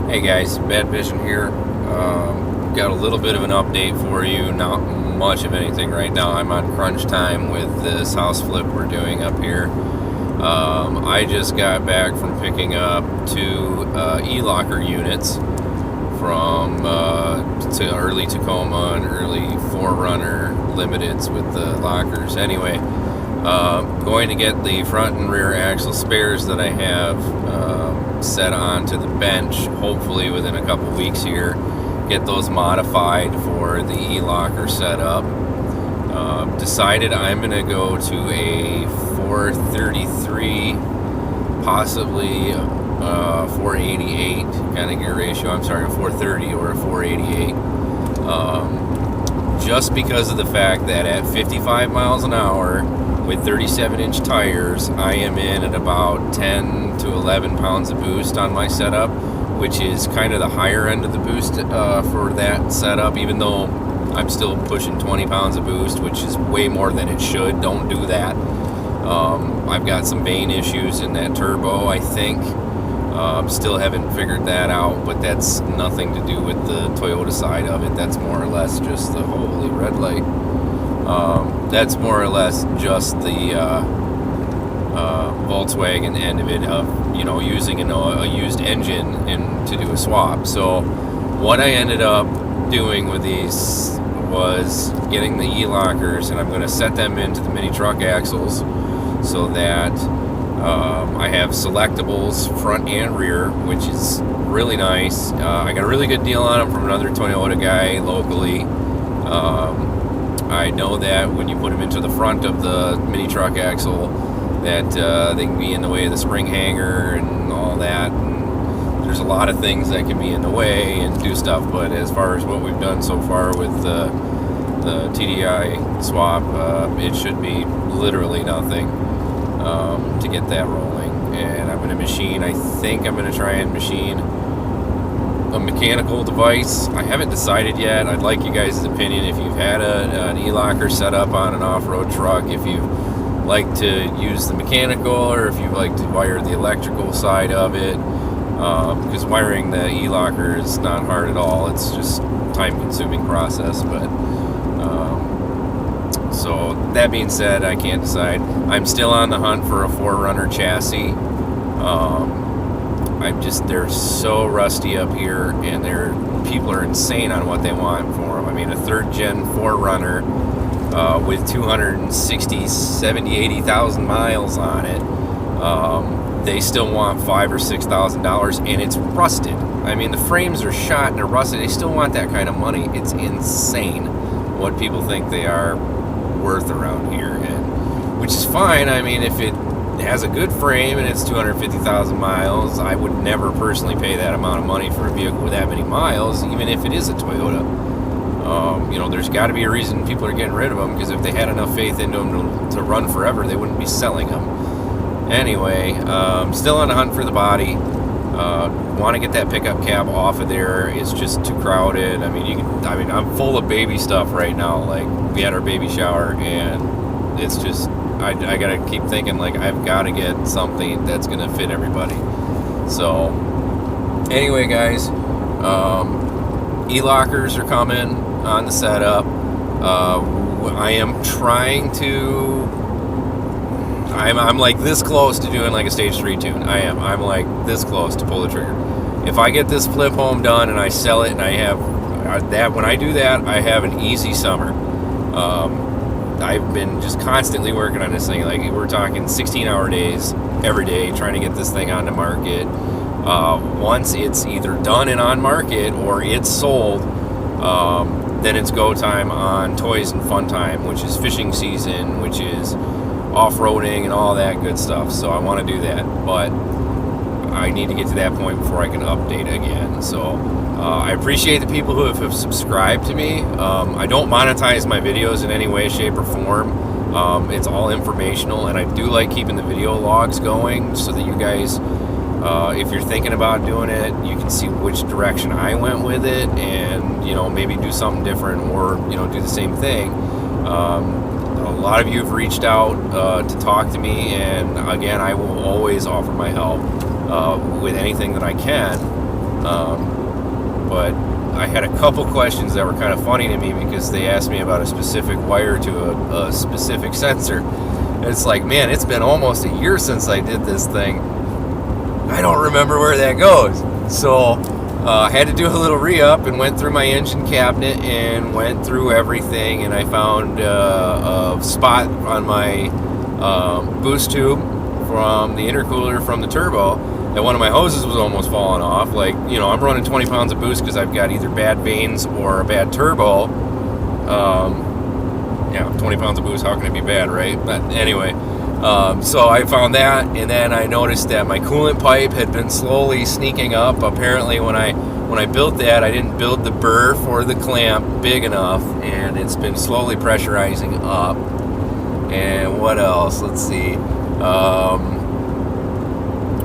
Hey guys, Bad Vision here. Got a little bit of an update for you. Not much of anything right now. I'm on crunch time with this house flip we're doing up here. I just got back from picking up two e-locker units from to early Tacoma and early 4Runner Limiteds with the lockers. Anyway, going to get the front and rear axle spares that I have set onto the bench, hopefully within a couple weeks here. Get those modified for the e-locker setup. Decided I'm going to go to a 433, possibly 488 kind of gear ratio. I'm sorry, a 430 or a 488. Just because of the fact that at 55 miles an hour with 37-inch tires, I am in at about 10 to 11 pounds of boost on my setup, which is kind of the higher end of the boost for that setup, even though I'm still pushing 20 pounds of boost, which is way more than it should. Don't do that. I've got some vane issues in that turbo, I think. Still haven't figured that out, but that's nothing to do with the Toyota side of it. That's more or less just the holy red light. That's more or less just the Volkswagen end of it, of using a used engine to do a swap. So what I ended up doing with these was getting the e-lockers, and I'm going to set them into the mini truck axles so that I have selectables front and rear, which is really nice. I got a really good deal on them from another Toyota guy locally. I know that when you put them into the front of the mini truck axle, that they can be in the way of the spring hanger and all that. And there's a lot of things that can be in the way and do stuff, but as far as what we've done so far with the TDI swap, it should be literally nothing to get that rolling. And I'm going to machine, I think I'm going to try and machine a mechanical device. I haven't decided yet. I'd like you guys' opinion if you've had an e-locker set up on an off-road truck, if you like to use the mechanical or if you like to wire the electrical side of it, because wiring the e-locker is not hard at all. It's just time-consuming process. But so that being said, I can't decide. I'm still on the hunt for a 4Runner chassis. They're so rusty up here, and people are insane on what they want for them. I mean, a third gen 4Runner with 260, 70, 80,000 miles on it, they still want $5,000 or $6,000, and it's rusted. I mean, the frames are shot and they're rusted. They still want that kind of money. It's insane what people think they are worth around here, and which is fine. I mean, if it has a good frame and it's 250,000 miles, I would never personally pay that amount of money for a vehicle with that many miles, even if it is a Toyota. There's got to be a reason people are getting rid of them, because if they had enough faith into them to run forever, they wouldn't be selling them. Anyway, still on the hunt for the body. Want to get that pickup cab off of there. It's just too crowded. I mean, I'm full of baby stuff right now. Like, we had our baby shower, and it's just, I gotta keep thinking, like, I've got to get something that's gonna fit everybody. So anyway, guys, e-lockers are coming on the setup. I am trying to, I'm like this close to doing like a stage 3 tune. I'm like this close to pull the trigger. If I get this flip home done and I sell it, and I have that, when I do that, I have an easy summer. I've been just constantly working on this thing. Like, we're talking 16-hour days every day trying to get this thing on the market. Once it's either done and on market or it's sold, then it's go time on Toys and Fun Time, which is fishing season, which is off-roading and all that good stuff. So I want to do that, but I need to get to that point before I can update again. So I appreciate the people who have subscribed to me. I don't monetize my videos in any way, shape, or form. It's all informational, and I do like keeping the video logs going so that you guys, if you're thinking about doing it, you can see which direction I went with it, and maybe do something different, or do the same thing. A lot of you have reached out to talk to me, and again, I will always offer my help with anything that I can. But I had a couple questions that were kind of funny to me because they asked me about a specific wire to a specific sensor. It's like, man, it's been almost a year since I did this thing. I don't remember where that goes. So I had to do a little re-up and went through my engine cabinet and went through everything, and I found a spot on my boost tube from the intercooler from the turbo that one of my hoses was almost falling off. Like, I'm running 20 pounds of boost because I've got either bad vanes or a bad turbo. 20 pounds of boost, how can it be bad, right? But anyway, so I found that, and then I noticed that my coolant pipe had been slowly sneaking up. Apparently, when I built that, I didn't build the burr for the clamp big enough, and it's been slowly pressurizing up. And what else? Let's see.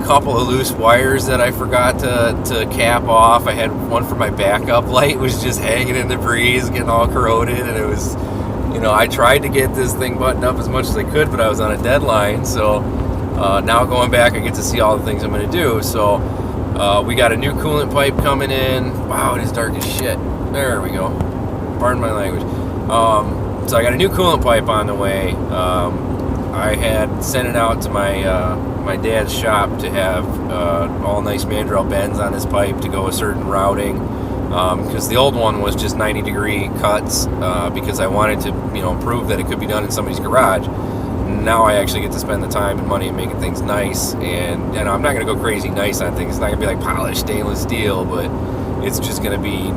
Couple of loose wires that I forgot to cap off. I had one for my backup light, was just hanging in the breeze, getting all corroded, and it was, I tried to get this thing buttoned up as much as I could, but I was on a deadline. So now going back, I get to see all the things I'm going to do. So we got a new coolant pipe coming in. Wow, it is dark as shit. There we go. Pardon my language. So I got a new coolant pipe on the way. I had sent it out to my dad's shop to have all nice mandrel bends on his pipe to go a certain routing, because the old one was just 90-degree cuts, because I wanted to prove that it could be done in somebody's garage. Now I actually get to spend the time and money in making things nice, and I'm not going to go crazy nice on things. It's not going to be like polished stainless steel, but it's just going to be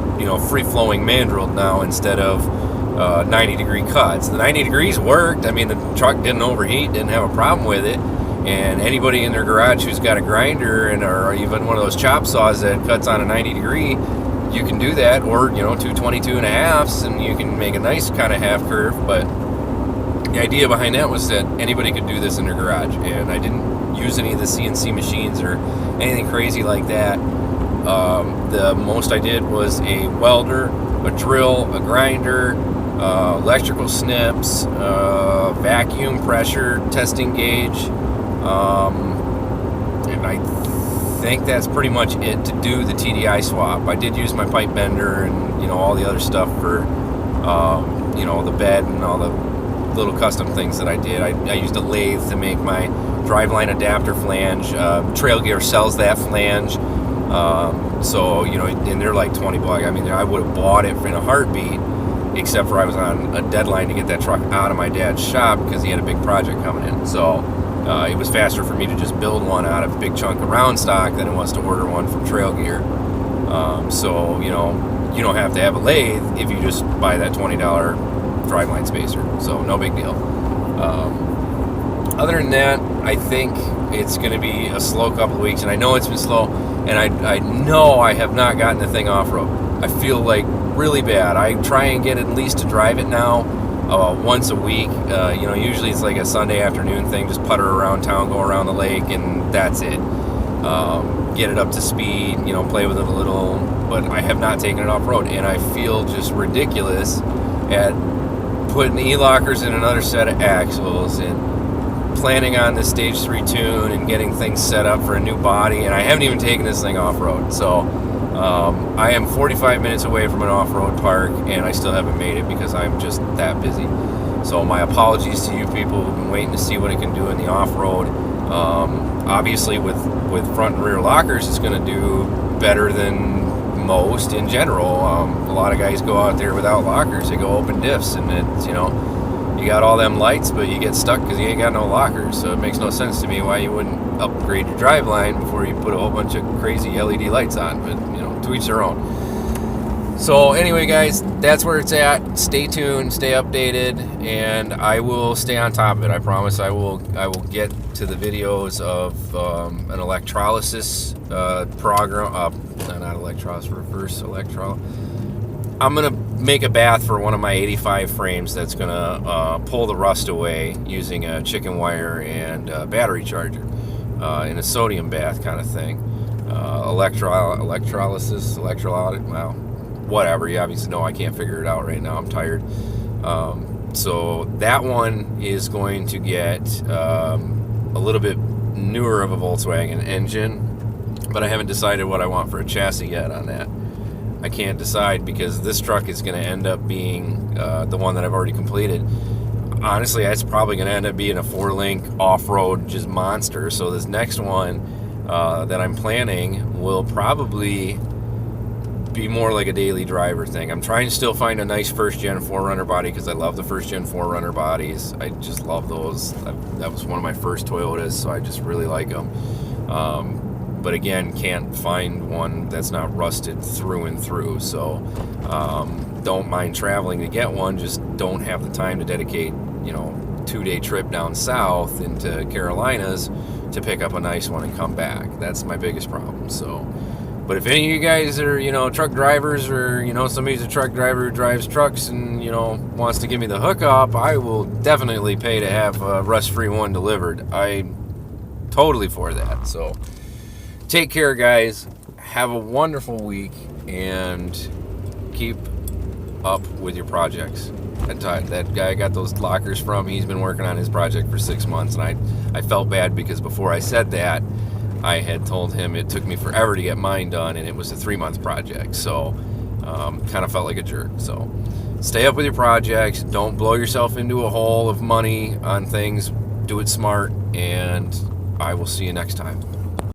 free-flowing mandrel now instead of 90-degree cuts. The 90 degrees worked. I mean, the truck didn't overheat, didn't have a problem with it. And anybody in their garage who's got a grinder or even one of those chop saws that cuts on a 90 degree, you can do that, or 222.5s, and you can make a nice kind of half curve. But the idea behind that was that anybody could do this in their garage, and I didn't use any of the CNC machines or anything crazy like that. The most I did was a welder, a drill, a grinder, electrical snips, vacuum pressure testing gauge, and I think that's pretty much it to do the TDI swap. I did use my pipe bender and all the other stuff for the bed and all the little custom things that I did. I used a lathe to make my driveline adapter flange. Trail Gear sells that flange, so and they're like $20. I mean, I would have bought it in a heartbeat, except for I was on a deadline to get that truck out of my dad's shop because he had a big project coming in. So it was faster for me to just build one out of a big chunk of round stock than it was to order one from Trail Gear. So you don't have to have a lathe if you just buy that $20 driveline spacer. So no big deal. Other than that, I think it's going to be a slow couple of weeks, and I know it's been slow, and I know I have not gotten the thing off-road. I feel like really bad. I try and get at least to drive it now once a week. Usually it's like a Sunday afternoon thing, just putter around town, go around the lake, and that's it. Get it up to speed, play with it a little, but I have not taken it off-road, and I feel just ridiculous at putting e-lockers in another set of axles and planning on this stage 3 tune and getting things set up for a new body, and I haven't even taken this thing off-road. So I am 45 minutes away from an off-road park, and I still haven't made it because I'm just that busy. So my apologies to you people who've been waiting to see what it can do in the off-road. Obviously with front and rear lockers, it's going to do better than most in general. A lot of guys go out there without lockers. They go open diffs, and it's you got all them lights, but you get stuck because you ain't got no lockers. So it makes no sense to me why you wouldn't upgrade your driveline before you put a whole bunch of crazy LED lights on. But to each their own. So anyway, guys, that's where it's at. Stay tuned, stay updated, and I will stay on top of it. I promise. I will get to the videos of an electrolysis program. Not electrolysis, reverse electrolysis. I'm gonna make a bath for one of my 85 frames that's gonna pull the rust away using a chicken wire and a battery charger in a sodium bath kind of thing. Electrolysis, well, whatever. You obviously know I can't figure it out right now. I'm tired. So that one is going to get a little bit newer of a Volkswagen engine. but I haven't decided what I want for a chassis yet on that. I can't decide because this truck is going to end up being the one that I've already completed. Honestly, it's probably going to end up being a 4-link off-road just monster. So this next one that I'm planning will probably be more like a daily driver thing. I'm trying to still find a nice first-gen 4Runner body because I love the first-gen 4Runner bodies. I just love those. That was one of my first Toyotas, so I just really like them. But again, can't find one that's not rusted through and through. So don't mind traveling to get one, just don't have the time to dedicate, 2-day trip down south into Carolinas to pick up a nice one and come back. That's my biggest problem. So, but if any of you guys are, truck drivers, or, somebody's a truck driver who drives trucks and, wants to give me the hookup, I will definitely pay to have a rust-free one delivered. I'm totally for that. So take care, guys. Have a wonderful week and keep up with your projects. That guy I got those lockers from, he's been working on his project for 6 months, and I felt bad because before I said that, I had told him it took me forever to get mine done, and it was a 3-month project. So kind of felt like a jerk. So stay up with your projects. Don't blow yourself into a hole of money on things. Do it smart, and I will see you next time.